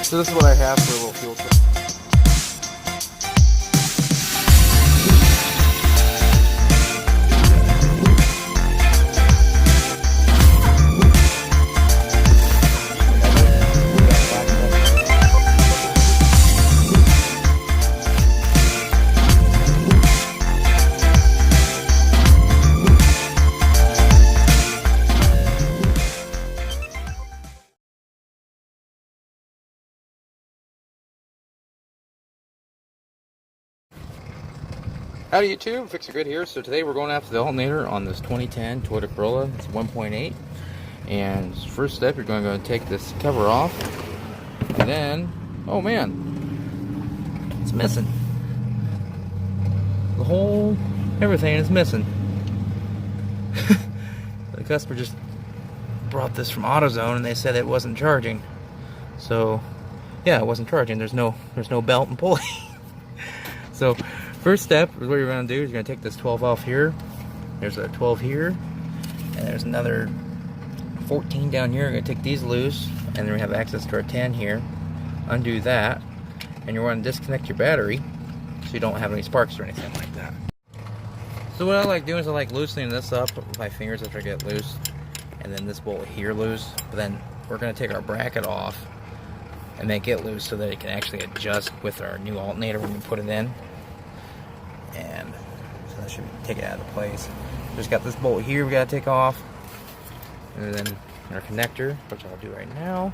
So this is what I have for a little fuel trip. Howdy YouTube, Fixer Good here. So today we're going after the alternator on this 2010 Toyota Corolla. It's 1.8. And first step, you're going to take this cover off. And then, oh man, it's missing. The whole, everything is missing. The customer just brought this from AutoZone and they said it wasn't charging. So, yeah, it wasn't charging. There's no belt and pulley. So, first step is what you're going to do is you're going to take this 12 off here. There's a 12 here. And there's another 14 down here. You're going to take these loose. And then we have access to our 10 here. Undo that. And you're going to disconnect your battery so you don't have any sparks or anything like that. So what I like doing is I like loosening this up with my fingers after I get loose. And then this bolt here loose. But then we're going to take our bracket off and make it loose so that it can actually adjust with our new alternator when we put it in. And so that should take it out of place. Just got this bolt here we got to take off. And then our connector, which I'll do right now.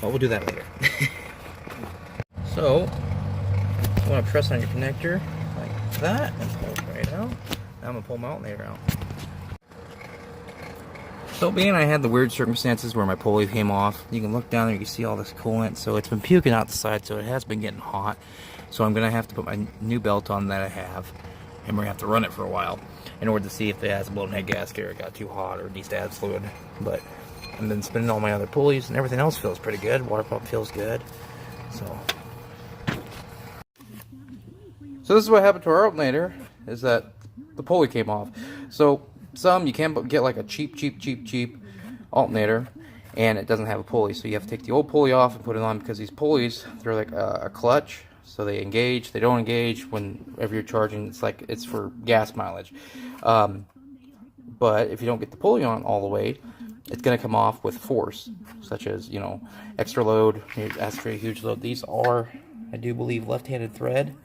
Well, we'll do that later. So, you want to press on your connector like that and pull it right out. Now I'm going to pull my alternator out. So being I had the weird circumstances where my pulley came off, you can look down there, you can see all this coolant, so it's been puking out the side, so it has been getting hot. So I'm going to have to put my new belt on that I have, and we're going to have to run it for a while in order to see if it has a blown head gasket or it got too hot or needs to add fluid. But I've been spinning all my other pulleys and everything else feels pretty good. Water pump feels good. So this is what happened to our alternator, is that the pulley came off. So you can get like a cheap alternator and it doesn't have a pulley, so you have to take the old pulley off and put it on, because these pulleys, they're like a clutch, so they engage, they don't engage whenever you're charging. It's for gas mileage, but if you don't get the pulley on all the way, it's going to come off with force, such as, you know, extra load, extra huge load. These are, I do believe, left-handed thread,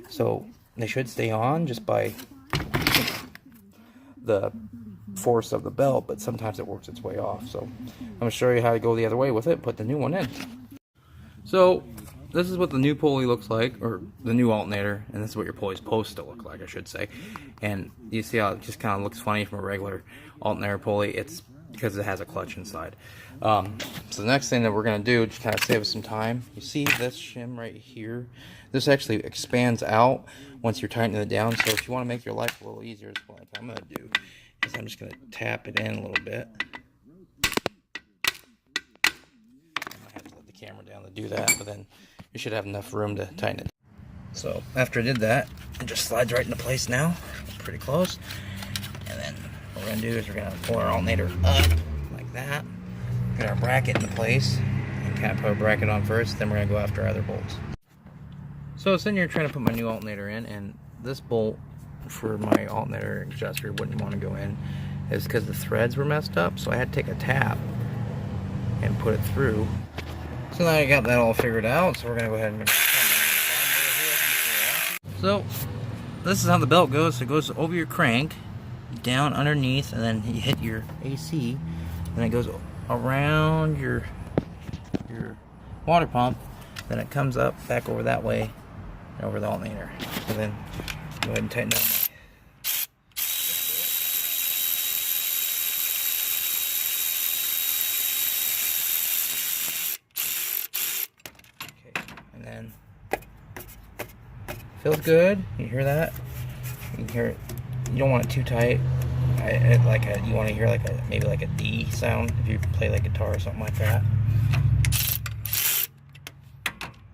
so they should stay on just by the force of the belt, but sometimes it works its way off. So I'm going to show you how to go the other way with it, put the new one in. So this is what the new pulley looks like, or the new alternator, and this is what your pulley is supposed to look like, I should say. And you see how it just kind of looks funny from a regular alternator pulley. It's because it has a clutch inside. So the next thing that we're going to do, just kind of save us some time, you see this shim right here? This actually expands out once you're tightening it down. So if you want to make your life a little easier, what I'm going to do is I'm just going to tap it in a little bit. I might have to let the camera down to do that, but then you should have enough room to tighten it. So after I did that, it just slides right into place now. Pretty close. And then what we're going to do is we're going to pull our alternator up like that. Get our bracket into place and kind of put our bracket on first, then we're going to go after our other bolts. So sitting here trying to put my new alternator in, and this bolt for my alternator adjuster wouldn't want to go in, is because the threads were messed up, so I had to take a tap and put it through. So now I got that all figured out, so we're going to go ahead and... So this is how the belt goes. So it goes over your crank, down underneath, and then you hit your AC, and it goes around your water pump, then it comes up back over that way and over the alternator. So then go ahead and tighten down. Okay, and then feels good. You hear that? You can hear it. You don't want it too tight. You want to hear maybe like a D sound if you play like guitar or something like that.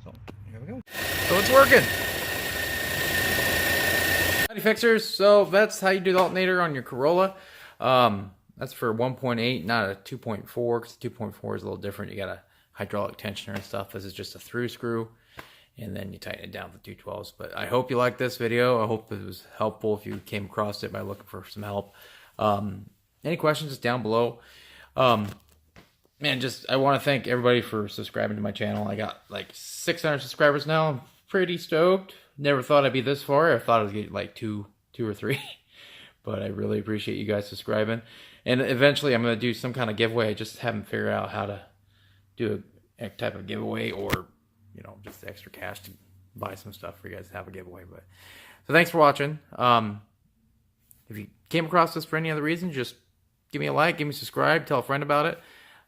So here we go. So it's working. Howdy Fixers. So that's how you do the alternator on your Corolla. That's for 1.8, not a 2.4, because 2.4 is a little different. You got a hydraulic tensioner and stuff. This is just a through screw, and then you tighten it down with 212s. But I hope you liked this video. I hope it was helpful if you came across it by looking for some help. Any questions, just down below. Man, I want to thank everybody for subscribing to my channel. I got like 600 subscribers now. I'm pretty stoked. Never thought I'd be this far. I thought I'd get like two or three. But I really appreciate you guys subscribing. And eventually I'm going to do some kind of giveaway. I just haven't figured out how to do a type of giveaway, or, you know, just extra cash to buy some stuff for you guys to have a giveaway. But so thanks for watching. If you came across this for any other reason, just give me a like, give me a subscribe, tell a friend about it.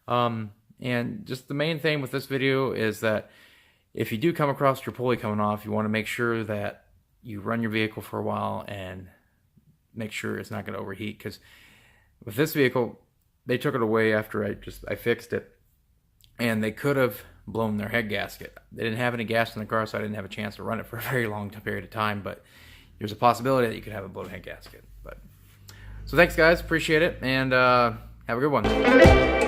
And just the main thing with this video is that if you do come across your pulley coming off, you want to make sure that you run your vehicle for a while and make sure it's not going to overheat. Because with this vehicle, they took it away after I fixed it, and they could have blown their head gasket. They didn't have any gas in the car, so I didn't have a chance to run it for a very long period of time, but there's a possibility that you could have a blown head gasket. So thanks guys, appreciate it, and have a good one.